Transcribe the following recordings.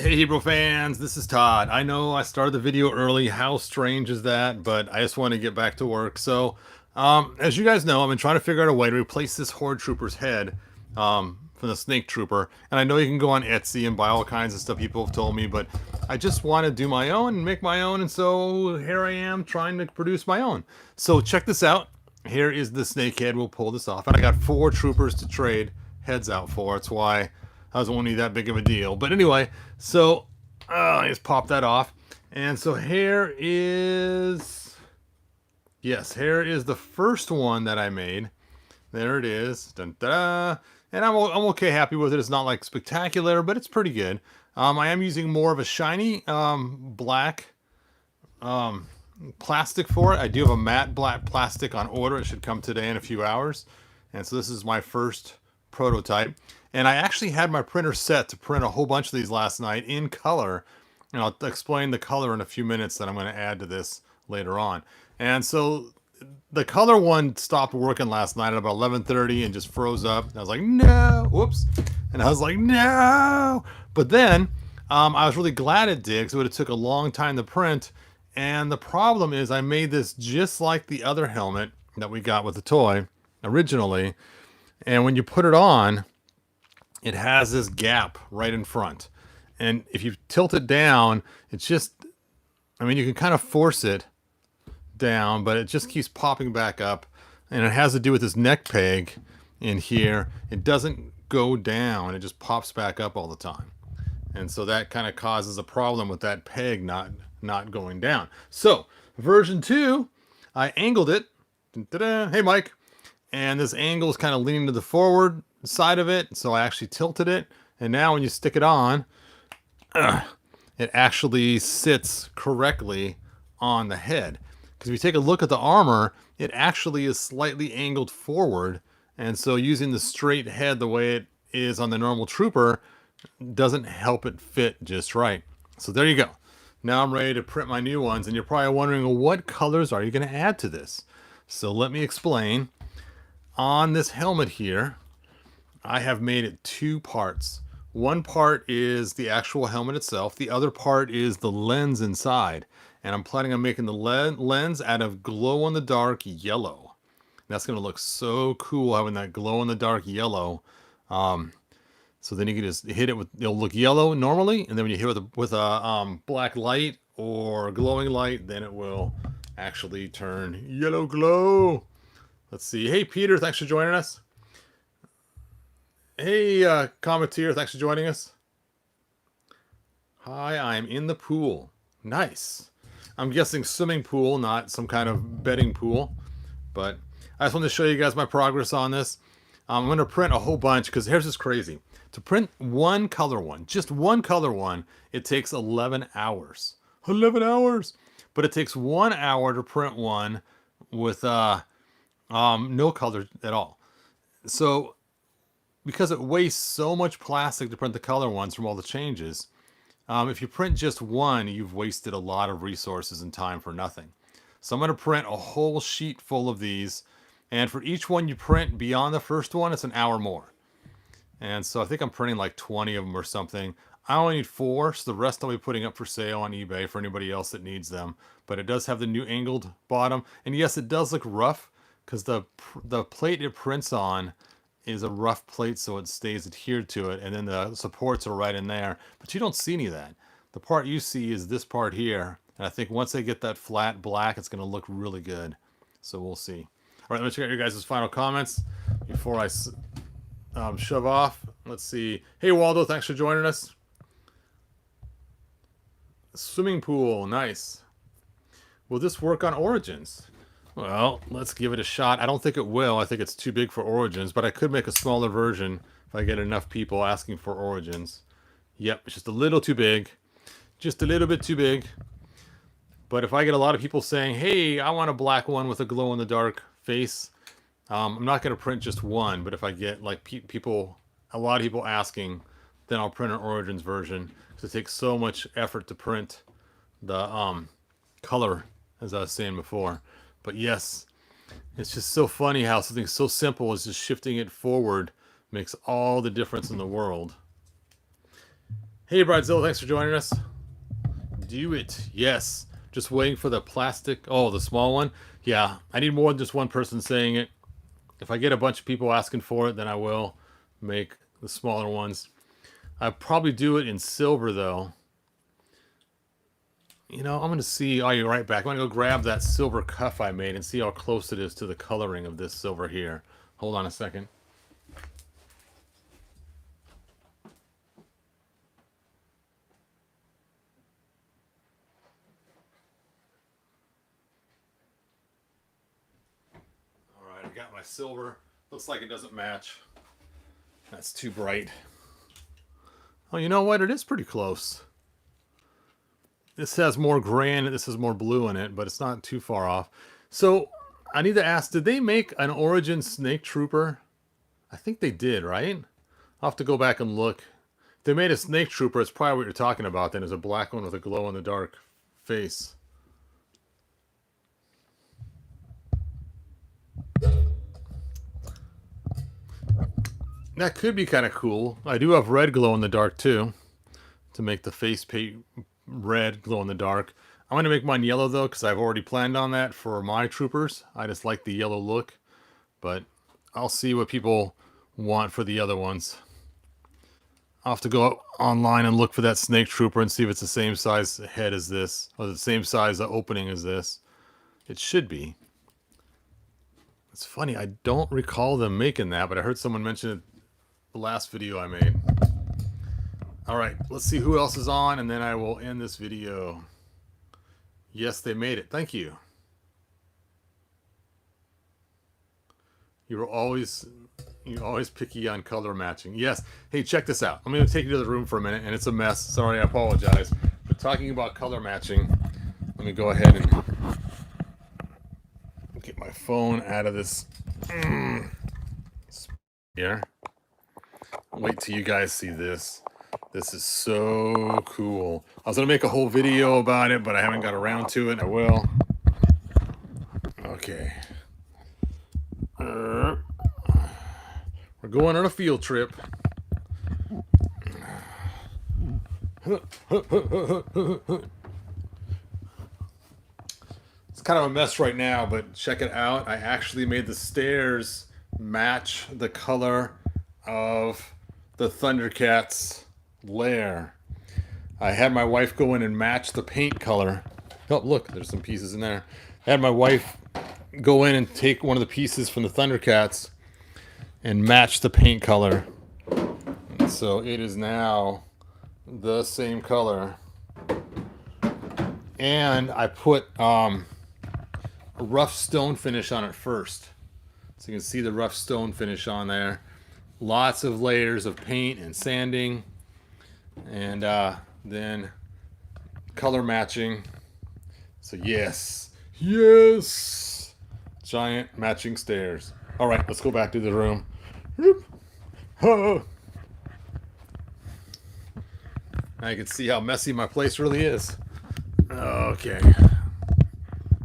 Hey Hebrew fans, this is Todd. I know I started the video early. How strange is that? But I just want to get back to work. So, as you guys know, I've been trying to figure out a way to replace this Horde Trooper's head from the Snake Trooper. And I know you can go on Etsy and buy all kinds of stuff people have told me, but I just want to do my own and make my own. And so here I am trying to produce my own. So check this out. Here is the snake head. We'll pull this off. And I got 4 troopers to trade heads out for. That's why I was only that big of a deal. But anyway, so I just pop that off. And so here is, yes, here is the first one that I made. There it is. Dun, da. And I'm okay, happy with it. It's not like spectacular, but it's pretty good. I am using more of a shiny black plastic for it. I do have a matte black plastic on order. It should come today in a few hours. And so this is my first prototype. And I actually had my printer set to print a whole bunch of these last night in color. And I'll explain the color in a few minutes that I'm going to add to this later on. And so the color one stopped working last night at about 11:30 and just froze up. And I was like, no, whoops. And I was like, no. But then I was really glad it did because it would have took a long time to print. And the problem is I made this just like the other helmet that we got with the toy originally. And when you put it on, it has this gap right in front. And if you tilt it down, it's just, I mean, you can kind of force it down, but it just keeps popping back up. And it has to do with this neck peg in here. It doesn't go down. It just pops back up all the time. And so that kind of causes a problem with that peg not going down. So version 2, I angled it. Ta-da. Hey, Mike. And this angle is kind of leaning to the forward side of it. So I actually tilted it. And now when you stick it on, it actually sits correctly on the head. Because if you take a look at the armor, it actually is slightly angled forward. And so using the straight head the way it is on the normal Trooper doesn't help it fit just right. So there you go. Now I'm ready to print my new ones. And you're probably wondering, well, what colors are you going to add to this? So let me explain. On this helmet here, I have made it 2 parts. One part is the actual helmet itself. The other part is the lens inside. And I'm planning on making the lens out of glow-in-the-dark yellow. That's going to look so cool having that glow-in-the-dark yellow. So then you can just hit it with, it'll look yellow normally. And then when you hit it with a black light or glowing light, then it will actually turn yellow glow. Let's see. Hey, Peter, thanks for joining us. Hey, Cometeer, thanks for joining us. Hi, I'm in the pool. Nice. I'm guessing swimming pool, not some kind of bedding pool. But I just wanted to show you guys my progress on this. I'm going to print a whole bunch because here's this crazy. To print one color one, just one color one, it takes 11 hours. 11 hours! But it takes 1 hour to print one with no color at all. So because it wastes so much plastic to print the color ones from all the changes, if you print just one, you've wasted a lot of resources and time for nothing. So I'm going to print a whole sheet full of these, and for each one you print beyond the first one, it's an hour more. And so I think I'm printing like 20 of them or something. I only need 4, so the rest I'll be putting up for sale on eBay for anybody else that needs them. But it does have the new angled bottom, and yes, it does look rough because the plate it prints on is a rough plate, so it stays adhered to it, and then the supports are right in there. But you don't see any of that. The part you see is this part here, and I think once they get that flat black, it's going to look really good. So we'll see. All right, let me check out your guys' final comments before I shove off. Let's see. Hey, Waldo, thanks for joining us. Swimming pool, nice. Will this work on Origins? Well, let's give it a shot. I don't think it will. I think it's too big for Origins, but I could make a smaller version if I get enough people asking for Origins. Yep, it's just a little too big. Just a little bit too big. But if I get a lot of people saying, hey, I want a black one with a glow-in-the-dark face, I'm not going to print just one, but if I get like a lot of people asking, then I'll print an Origins version. Because it takes so much effort to print the color, as I was saying before. But yes, it's just so funny how something so simple as just shifting it forward makes all the difference in the world. Hey, Bridezilla, thanks for joining us. Do it. Yes. Just waiting for the plastic. Oh, the small one. Yeah, I need more than just one person saying it. If I get a bunch of people asking for it, then I will make the smaller ones. I'll probably do it in silver, though. You know, I'm going to see. Oh, you're right back. I'm going to go grab that silver cuff I made and see how close it is to the coloring of this silver here. Hold on a second. All right, I got my silver. Looks like it doesn't match. That's too bright. Oh, you know what? It is pretty close. This has more gray in it. This has more blue in it, but it's not too far off. So I need to ask, did they make an Origin Snake Trooper? I think they did, right? I'll have to go back and look. If they made a Snake Trooper, it's probably what you're talking about then, is a black one with a glow-in-the-dark face. That could be kind of cool. I do have red glow-in-the-dark, too, to make the face paint red glow-in-the-dark. I'm going to make mine yellow, though, because I've already planned on that for my troopers. I just like the yellow look, but I'll see what people want for the other ones. I'll have to go online and look for that Snake Trooper and see if it's the same size head as this, or the same size opening as this. It should be. It's funny, I don't recall them making that, but I heard someone mention it the last video I made. Alright, let's see who else is on, and then I will end this video. Yes, they made it. Thank you. You're always picky on color matching. Yes. Hey, check this out. I'm going to take you to the room for a minute, and it's a mess. Sorry, I apologize. But talking about color matching, let me go ahead and get my phone out of this here. Wait till you guys see this. This is so cool. I was going to make a whole video about it, but I haven't got around to it. I will. Okay. We're going on a field trip. It's kind of a mess right now, but check it out. I actually made the stairs match the color of the Thundercats lair. I had my wife go in and match the paint color. Oh, look, there's some pieces in there. I had my wife go in and take one of the pieces from the Thundercats and match the paint color. And so it is now the same color. And I put a rough stone finish on it first. So you can see the rough stone finish on there. Lots of layers of paint and sanding. And then color matching. So yes. Yes! Giant matching stairs. Alright, let's go back to the room. Oh. I can see how messy my place really is. Okay.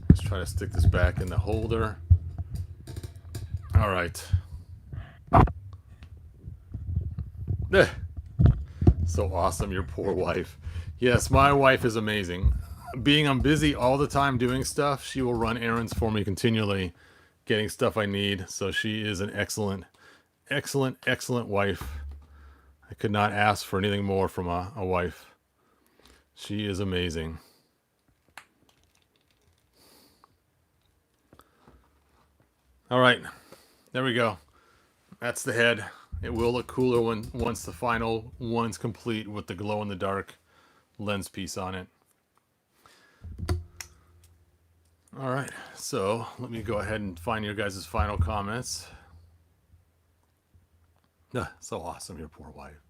Let's try to stick this back in the holder. Alright. So awesome, your poor wife. Yes, my wife is amazing. Being I'm busy all the time doing stuff, she will run errands for me continually, getting stuff I need. So she is an excellent, excellent, excellent wife. I could not ask for anything more from a wife. She is amazing. All right, there we go. That's the head. It will look cooler once the final one's complete with the glow-in-the-dark lens piece on it. All right, so let me go ahead and find your guys' final comments. So awesome, your poor wife.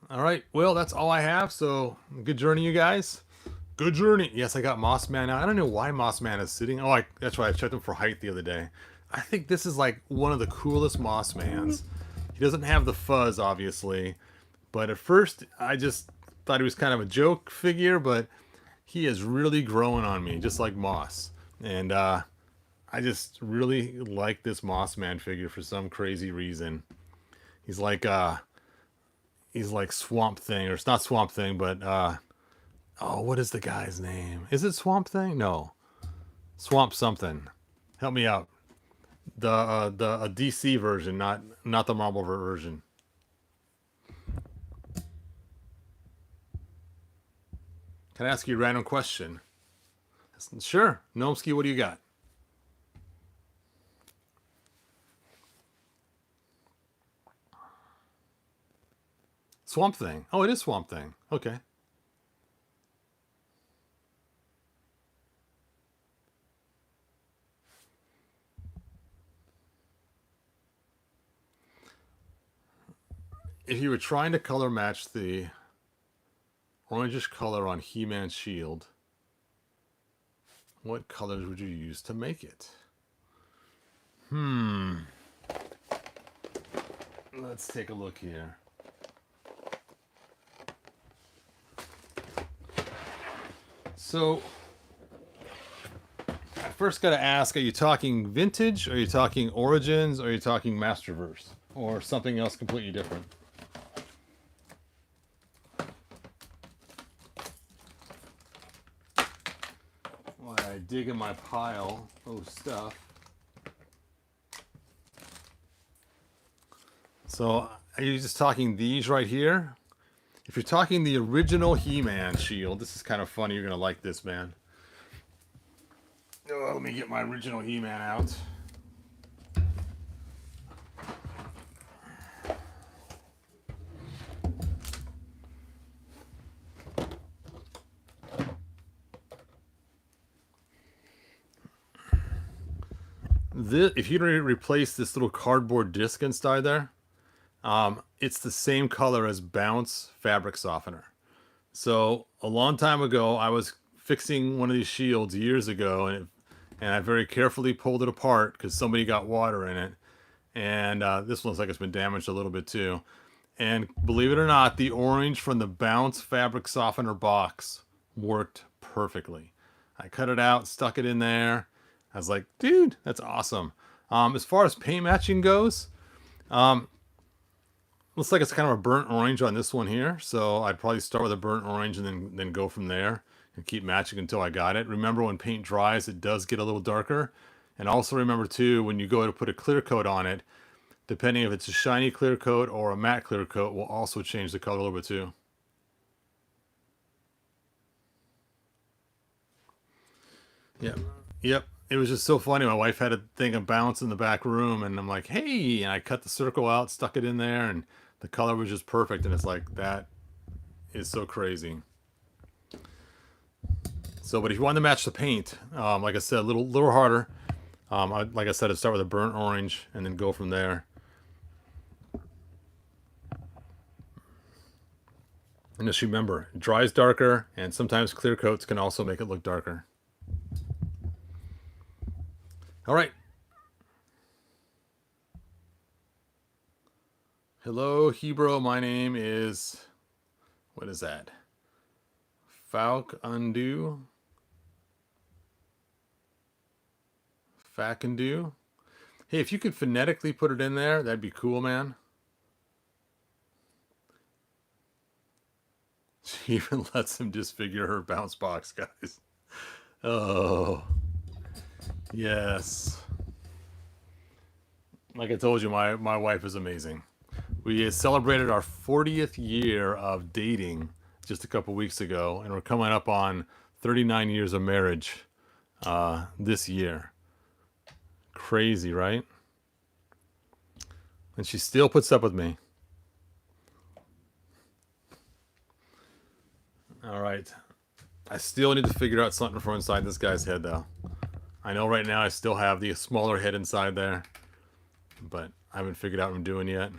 All right, well, that's all I have. So good journey, you guys. Good journey. Yes, I got Moss Man now. I don't know why Moss Man is sitting. Oh, that's right. I checked him for height the other day. I think this is like one of the coolest Moss Mans. He doesn't have the fuzz, obviously. But at first, I just thought he was kind of a joke figure. But he is really growing on me, just like Moss. And I I just really like this Moss Man figure for some crazy reason. He's like Swamp Thing, or it's not Swamp Thing, but oh, what is the guy's name? Is it Swamp Thing? No, Swamp something. Help me out. The DC version, not the Marvel version. Can I ask you a random question? Sure. Gnomsky, what do you got? Swamp Thing. Oh, it is Swamp Thing. Okay. If you were trying to color match the orangish color on He-Man's shield, what colors would you use to make it? Let's take a look here. So, I first got to ask, are you talking vintage? Are you talking origins? Or are you talking Masterverse? Or something else completely different? While I dig in my pile of stuff. So, are you just talking these right here? If you're talking the original He-Man shield, this is kind of funny. You're going to like this, man. Oh, let me get my original He-Man out. If you replace this little cardboard disc inside there, it's the same color as Bounce fabric softener. So a long time ago, I was fixing one of these shields years ago, and I very carefully pulled it apart because somebody got water in it. And this one looks like it's been damaged a little bit too. And believe it or not, the orange from the Bounce fabric softener box worked perfectly. I cut it out, stuck it in there. I was like, dude, that's awesome. As far as paint matching goes, looks like it's kind of a burnt orange on this one here. So I'd probably start with a burnt orange and then go from there and keep matching until I got it. Remember, when paint dries, it does get a little darker. And also remember too, when you go to put a clear coat on it, depending if it's a shiny clear coat or a matte clear coat, will also change the color a little bit too. Yep. Yep. It was just so funny. My wife had a thing of Bounce in the back room, and I'm like, hey, and I cut the circle out, stuck it in there, and the color was just perfect. And it's like, that is so crazy. So, but if you want to match the paint, like I said, a little harder. Like I said, I'd start with a burnt orange and then go from there. And just remember, it dries darker, and sometimes clear coats can also make it look darker. All right. Hello, Hebrew. My name is, what is that? Falk Undo. Fakendu. Hey, if you could phonetically put it in there, that'd be cool, man. She even lets him disfigure her bounce box, guys. Oh. Yes. Like I told you, my wife is amazing. We celebrated our 40th year of dating just a couple weeks ago, and we're coming up on 39 years of marriage this year. Crazy, right? And she still puts up with me. All right. I still need to figure out something for inside this guy's head, though. I know right now I still have the smaller head inside there, but I haven't figured out what I'm doing yet.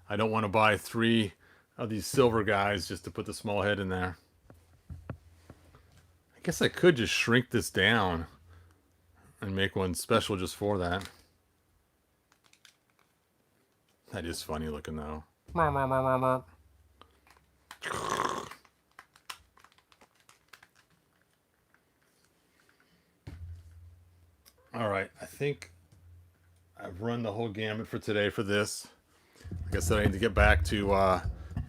I don't want to buy 3 of these silver guys just to put the small head in there. I guess I could just shrink this down and make one special just for that. That is funny looking, though. think I've run the whole gamut for today for this. Like I said, I need to get back to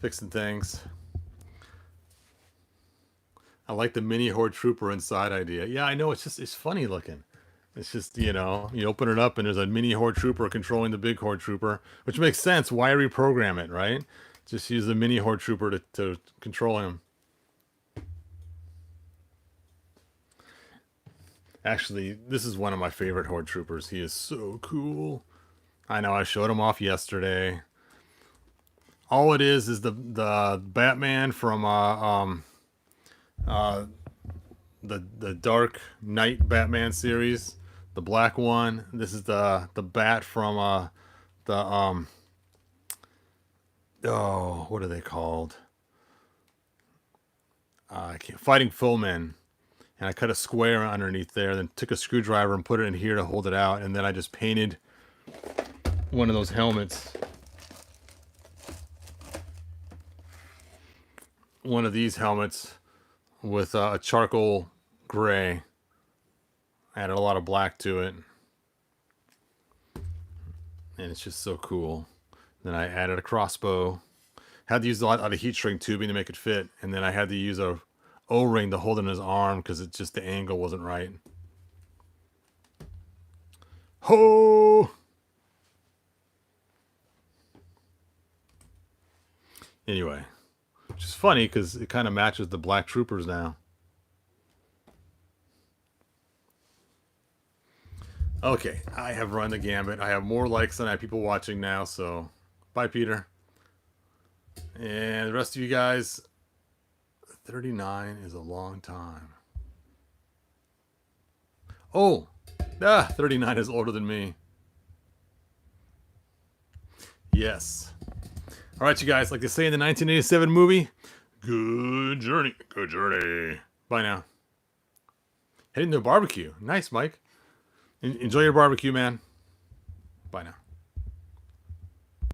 fixing things. I like the mini Horde Trooper inside idea. Yeah, I know, it's funny looking. It's just, you know, you open it up and there's a mini Horde Trooper controlling the big Horde Trooper, which makes sense. Why reprogram it, right? Just use the mini Horde Trooper to control him. Actually, this is one of my favorite Horde Troopers. He is so cool. I know, I showed him off yesterday. All it is the Batman from the Dark Knight Batman series, the black one. This is the bat from oh, what are they called? I can't, Fighting Foemen. And I cut a square underneath there, then took a screwdriver and put it in here to hold it out, and then I just painted one of those helmets. One of these helmets with a charcoal gray. Added a lot of black to it. And it's just so cool. Then I added a crossbow. Had to use a lot of heat shrink tubing to make it fit. And then I had to use a O-ring to hold in his arm because it just, the angle wasn't right. Ho! Anyway, which is funny because it kind of matches the black troopers now. Okay, I have run the gambit. I have more likes than I have people watching now, so bye, Peter. And the rest of you guys, 39 is a long time. Oh, 39 is older than me. Yes. All right, you guys, like they say in the 1987 movie, good journey. Good journey. Bye now. Heading to a barbecue. Nice, Mike. Enjoy your barbecue, man. Bye now.